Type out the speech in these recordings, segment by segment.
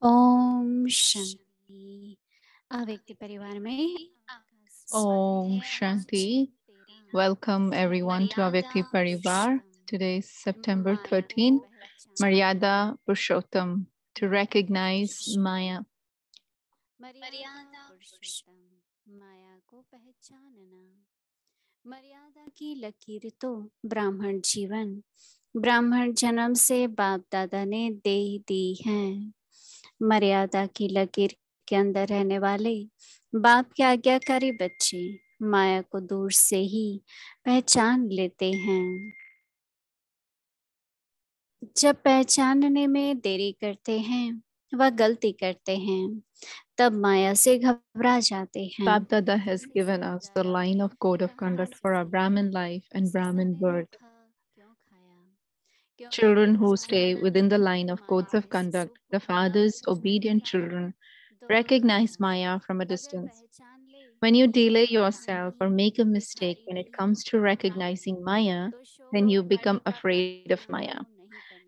ओम शांति। अव्यक्त परिवार में Om Shanti. Welcome everyone to Avyakti Parivar. Today is September 13, Maryada Purshottam, to recognize Maya. मर्यादा पुरुषोत्तम, माया को पहचानना। मर्यादा की लकीर तो ब्राह्मण जीवन, ब्राह्मण जन्म से बाप दादा ने दे दी है। मर्यादा की लकीर के अंदर रहने वाले बाप के आज्ञाकारी बच्चे माया को दूर से ही पहचान लेते हैं। जब पहचानने में देरी करते हैं व गलती करते हैं, तब माया से घबरा जाते हैं। Bap Dada has given us the line of code of conduct for our Brahmin life and Brahmin birth. Children who stay within the line of codes of conduct, the father's obedient children, recognize Maya from a distance. When you delay yourself or make a mistake when it comes to recognizing Maya, then you become afraid of Maya.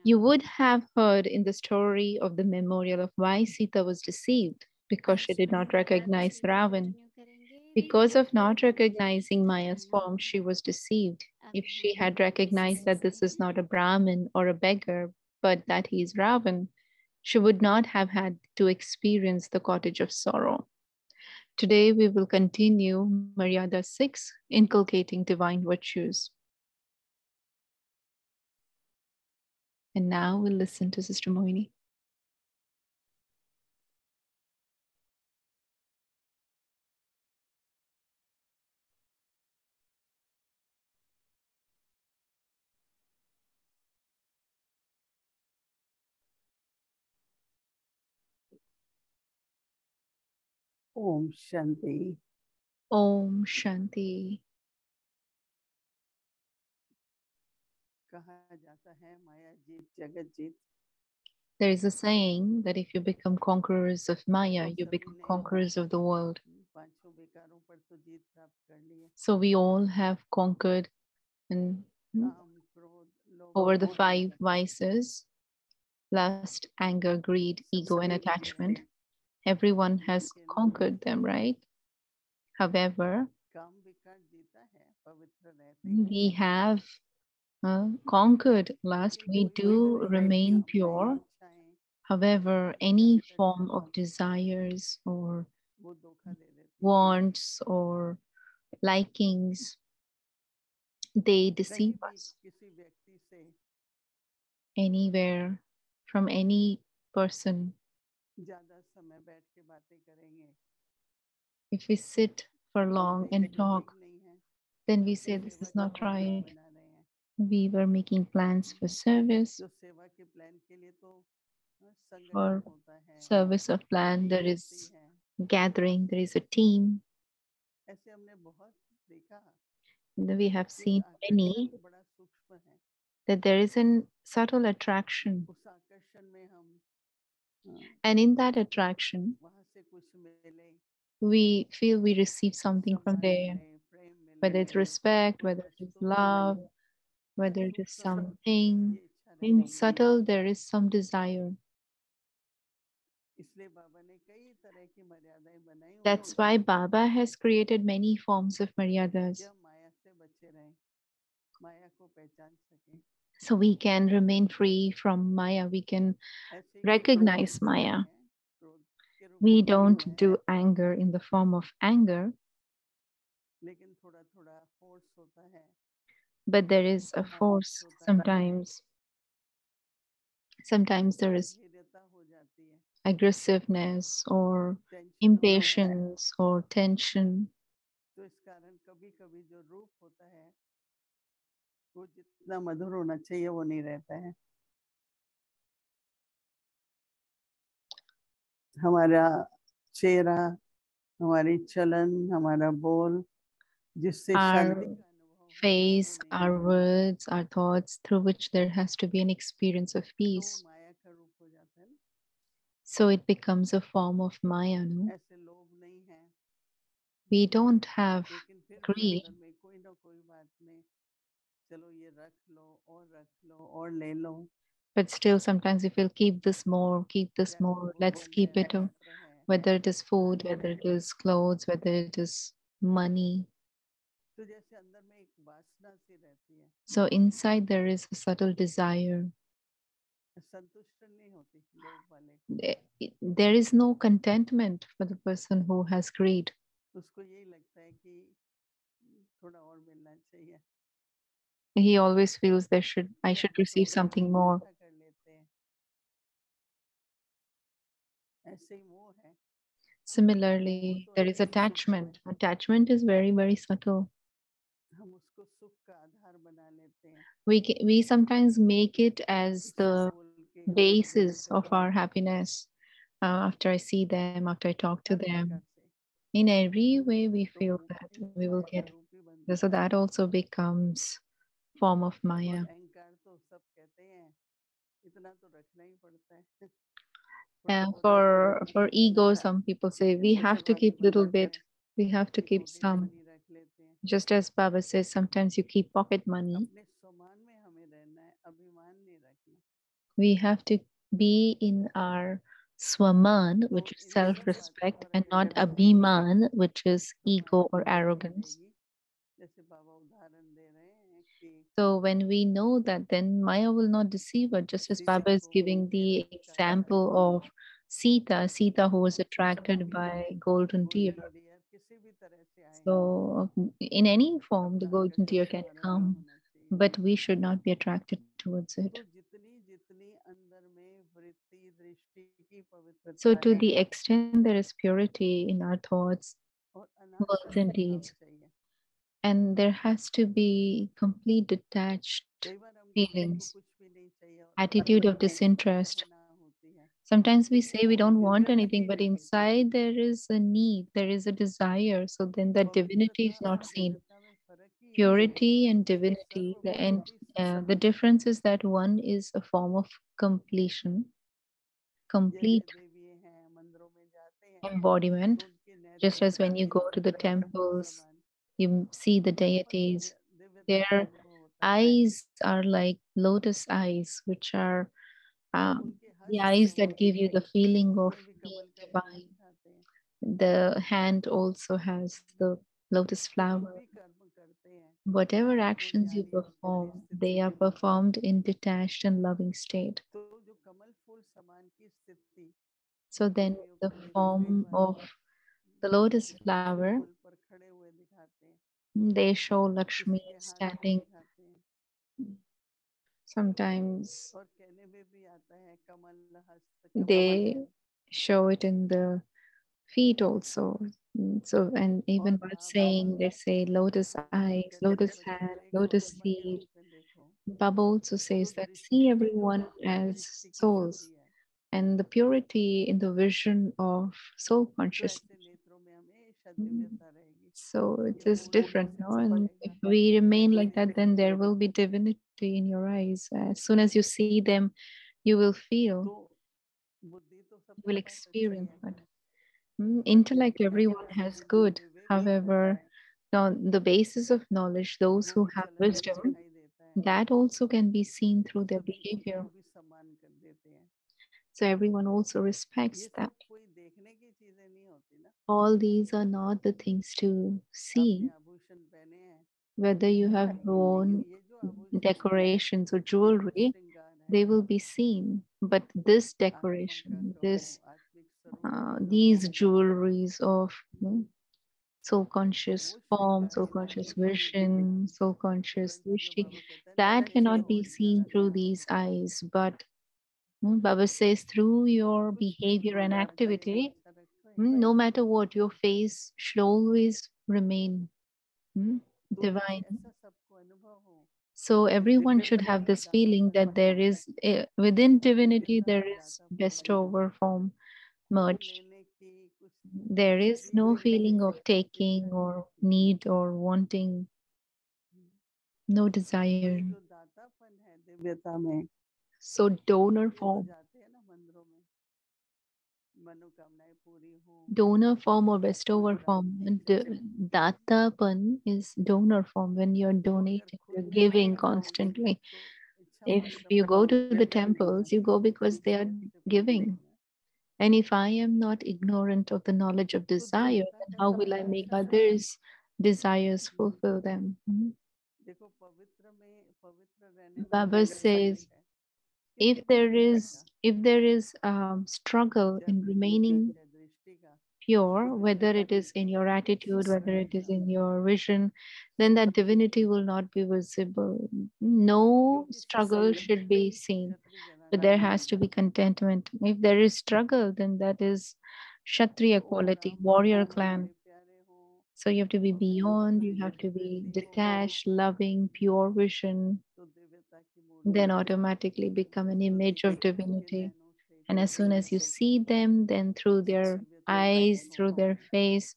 You would have heard in the story of the memorial of why Sita was deceived because she did not recognize Ravan. Because of not recognizing Maya's form, she was deceived. If she had recognized that this is not a Brahmin or a beggar, but that he is Ravan, she would not have had to experience the cottage of sorrow. Today we will continue Maryada 6, inculcating divine virtues. And now we'll listen to Sister Mohini. Om Shanti. Om Shanti. कहा जाता है माया जीत जगत जीत। There is a saying that if you become conquerors of Maya, you become conquerors of the world. पांचों विकारों पर तो जीत प्राप्त कर ली है। So we all have conquered and काम, क्रोध, लोभ, over the मोह, 5 vices: lust, anger, greed, ego, and attachment. Everyone has conquered them, right? However, काम विकार जीता है, पवित्र रहते हैं। we have conquered lust, we do remain pure. However, any form of desires or वो धोखा दे देती है। wants or likings, they deceive कहीं भी us किसी व्यक्ति से anywhere, from any person. ज्यादा समय बैठ के बातें करेंगे, If we sit for long बोलते हैं and ये ठीक talk, नहीं है, then we ये say this सेवा is की not प्लान right. बना रहे हैं। We were making plans for service. जो सेवा के प्लान के लिए तो संगठन For होता है, service of plan, there team is होती है। gathering, there is a team. ऐसे हमने बहुत देखा We have कि seen आकर्षण many बड़ा सूक्ष्म है। that there is a subtle attraction, उस आकर्षण में हम and in that attraction, वहां से कुछ मिले, we feel we receive something from सम्मान there, मिले, प्रेम whether मिले, it's respect, कोई whether it is वस्तु love, मिले, whether it is सूक्ष्म something. ये इच्छा In रहेगी। subtle, there is some desire. इसलिए बाबा ने कई तरह की मर्यादाएं बनाई हुई That's why Baba has created many forms of maryadas, जब माया से बचे रहें, माया को पहचान सकें। so we can remain free from Maya. We can ऐसे ही recognize क्रोध Maya. नहीं है, क्रोध के रूप We में नहीं don't हुए do हैं, anger in the form of anger, लेकिन थोड़ा थोड़ा फोर्स होता है, but there is a आवेश force होता है, sometimes. Sometimes there is धैर्यता हो जाती है, aggressiveness or टेंशन हो जाती है। impatience or tension. तो इस कारण कभी कभी जो रूप होता है वो जितना मधुर होना चाहिए वो नहीं रहता है। हमारा चेहरा, हमारी चलन, हमारा बोल जिससे शांति Our का अनुभव हो, face, वो नहीं our होता। words, our thoughts, through which there has to be an experience of तो वो peace. माया का रूप हो जाता है ना। So it becomes a form of Maya, no? ऐसे लोभ नहीं है, We don't have लेकिन फिर भी greed, अंदर में कोई ना कोई बात में चलो ये रख लो और ले लो। But still, sometimes you feel keep this जैसे more, let's भोजन keep है, it. वस्त्र है, Whether it is food, खाने whether हैं, it is clothes, whether it is money. तो जैसे अंदर में एक वासना सी रहती है, So inside there is a subtle desire. संतुष्ट नहीं होती लोभ वाले को। There is no contentment for the person who has greed. उसको यही लगता है कि थोड़ा और मिलना चाहिए, He always feels I या should कुछ receive और something more. इकट्ठा कर लेते हैं, ऐसे ही मोह है। मोह Similarly, तो there is अपने सुख को attachment. Attachment is very, very subtle. हम उसको सुख का आधार बना लेते हैं, We sometimes make it as उसको the बोल के अपने basis से of our बात happiness. After I see them, after I talk to हर प्रकार them, से, in every way we तो feel वो that भी we will माया का get. रूप ही So बनता है। that also becomes form of और Maya. अहंकार तो सब कहते हैं इतना तो रखना ही पड़ता है, थोड़ा बहुत रखो, For ego, some people say we जैसे have to बाबा keep जी little बताते bit. हैं We have to कि keep पोकेट some. मनी रख लेते हैं। Just as Baba says, sometimes you keep pocket money. अपने सम्मान में हमें रहना है, अभिमान नहीं रखना। We have to be in our swaman, तो which is इन सब बातों self-respect, पर and अगर not रखेंगे abhiman, which is तो माया ego or दूर arrogance. भागेगी। जैसे बाबा उदाहरण दे रहे हैं कि So when we know that, then Maya will not deceive us. Just as Sita Baba is को giving कैसे the काटा था, example of Sita who was कभी attracted भी by golden deer. Golden deer किसी भी तरह से आए, So in any form, the अपना golden आकर्षण deer can हमारा नहीं come, होना चाहिए। but we should not be attracted towards it. तो जितनी जितनी अंदर में वृत्ति दृष्टि की So पवित्रता to है the extent there is purity in our thoughts, और words, अनासक्त and भाव deeds, चाहिए। and there has to be complete detached कई बार हम कहते हैं कि feelings, कुछ भी नहीं चाहिए और attitude अंदर of में disinterest. चाहना होती है, Sometimes we say we वो don't want दिव्यता anything, की but नहीं होती। inside there is a need, there is a desire. So then that divinity पवित्रता is और not seen. दिव्यता में फर्क ही यही है Purity and कि वो divinity, सर्वव्यापी the सत्य है। difference is that one is a form of completion, जैसे complete देवी हैं मंदिरों में जाते हैं तो embodiment. उनके Just नेत्र as when you Jyoti go to the प्रकाश के temples, समान, you see the बहुत deities, दिव्यता का their अनुभव होता है। eyes are like lotus eyes, which are उनके the हस्त eyes हैं, that give you the feeling of उसमें भी being कमल का फूल divine. दिखाते हैं। The hand also has the lotus तो जो flower. भी कर्म करते हैं Whatever वो actions you ज्ञानी और दिव्य perform, स्थिति they are में होते हैं। performed in detached and loving state. तो जो कमल फूल समान की स्थिति So then, देवियों the को देवी कई form bar of the lotus flower, त्रिशूल पर खड़े हुए दिखाते हैं, they show किसी Lakshmi के हाथ में standing. दिखाते हैं, Sometimes और कहने में भी आता है कमल हस्त कमल they Nayan. show it in the feet also. So, and even और while माँ बाबा saying, they say lotus eyes, कहते हैं lotus बच्चों hand, को एक lotus आत्मा के seed. रूप में देखो। Baba also तो says that see दृष्टि में जो everyone as दृष्टि की souls, शुद्धि है, and the purity in the vision of soul तो ऐसे consciousness. नेत्रों में हमेशा Mm. दिव्यता रहेगी। So ये it is फूल different, जैसे no? And if चमकेगा, we remain like that, then there will be divinity in your eyes. As soon as you see them, you will feel, तो बुद्धि तो you will सबके पास अच्छी experience है, that. पर Intellect, देखने के everyone वाले has में जो good. विवेक होता However, है on the basis of knowledge, those वो who भी have चलन में wisdom, दिखाई देता है, that also can be seen through their तो दूसरों behavior. को भी सम्मान कर देते हैं। So everyone also respects ये that. सब कोई देखने की चीजें नहीं होती ना। All these are not the things to आपने see, आभूषण पहने हैं, whether you have लेकिन worn ये जो आभूषण है decorations or ये रूप jewelry, श्रृंगार है, they will be seen. But this आत्मा का decoration, कहो, आत्मिक स्वरूप का कहो, these jewelries of soul तो conscious वो form, श्रृंगार soul conscious दिखाने के लिए vision, soul conscious तुरंत जो drishti, बाबा कहता है that Nayan cannot छुड़ो be seen चरण through में, these eyes. But Baba says through your कुछ भी behavior and श्रृंगार करके activity, अच्छा रखो है। no matter what, your face should always remain तो बस divine. ऐसा सबको अनुभव हो, So everyone should दिव्यता have में this feeling दातापन that there हो, is within divinity दिव्यता there में is दातापन best हो, over form कुछ merged. लेने की कुछ There कुछ is भी no लेने feeling की of इच्छा taking नहीं or रहती। need or wanting, no तो desire. ये जो दातापन है दिव्यता में, So donor इसलिए तो form, जाते हैं ना मंदिरों में, मनोकामनाएं पूरी हो, donor form or कोई bestower बुराई form. नहीं And करे। Dattapan is donor form when you're तो अगर donating, खुद you're में giving नहीं जाओगे constantly. तो If you go to the temples, you go because they are giving. And if I am not ignorant of the knowledge of desire, then how will I make others' desires fulfill them? देखो पवित्र में पवित्र रहने में Baba पहले says, संकट है, किसी भी तरह का if there is struggle in जब remaining है दृष्टि का pure, बुद्ध whether it दृष्टि is in your attitude, whether it is रहेगा, in your vision, then that divinity will not be visible. No क्योंकि struggle should be seen, Kshatriya but जनाना there has to be contentment. If there is struggle, then that is तो Kshatriya ओम quality, Ram warrior भगवान clan. अपने प्यारे हों So you have to be और मैं beyond, you have Divya to be दृष्टि हो detached, loving, pure vision, तो दिव्यता की मूर्ति then automatically become an जो image of देखकर उसके divinity. नैनों से And as soon as you see them, then through their दिव्यता का eyes, through अनुभव their होता है। face,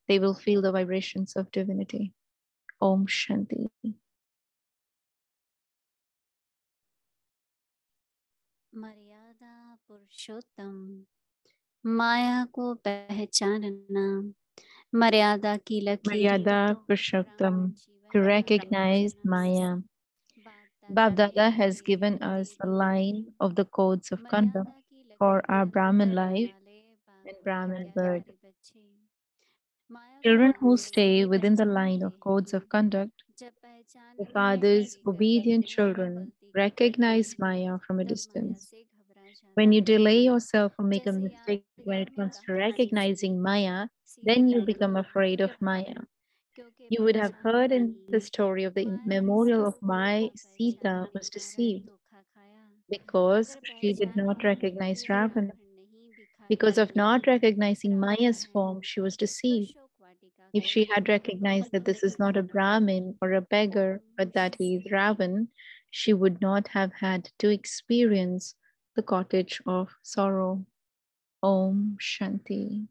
they will feel the vibrations of divinity. Om Shanti. मर्यादा पुरुषोत्तम, माया को पहचानना, मर्यादा की लकीर Maryada तो Purshottam, ब्राह्मण जीवन to ब्राह्मण recognize जन्म से Maya. बाप Bab दादा ने Dada has हमें given दे us the दी है। line of the codes of conduct मर्यादा की for our लकीर Brahmin लगाने life वाले and बाप के Brahmin प्यारे birth. प्यारे बच्चे, माया को Children who आसानी stay से within the पहचान line लेते of codes हैं। of conduct, जब पहचान the में father's देरी करते obedient हैं, children गलती करते recognize हैं, Maya from a तब माया distance. से घबरा When जाते you हैं। delay yourself or make a जैसे mistake when यादगार it में comes to कहा recognizing Maya, सीधा then you नहीं become afraid of क्योंकि Maya. क्योंकि You would have पहचाना heard in the नहीं। story of the माया से memorial of बिना Mai, Sita पहचाने was कारण deceived धोखा खाया। because अगर she did पहचाना not recognize या Ravana. ब्राह्मण नहीं Because भिखारी of not नहीं recognizing ब्राह्मण Maya's है form, she was तो deceived. शोक वाटिका If को she had recognized that अनुभव this is not a करना। Brahmin or a beggar, Om but that he is Shanti. Ravan, she would not have had to experience the cottage of sorrow. Om Shanti.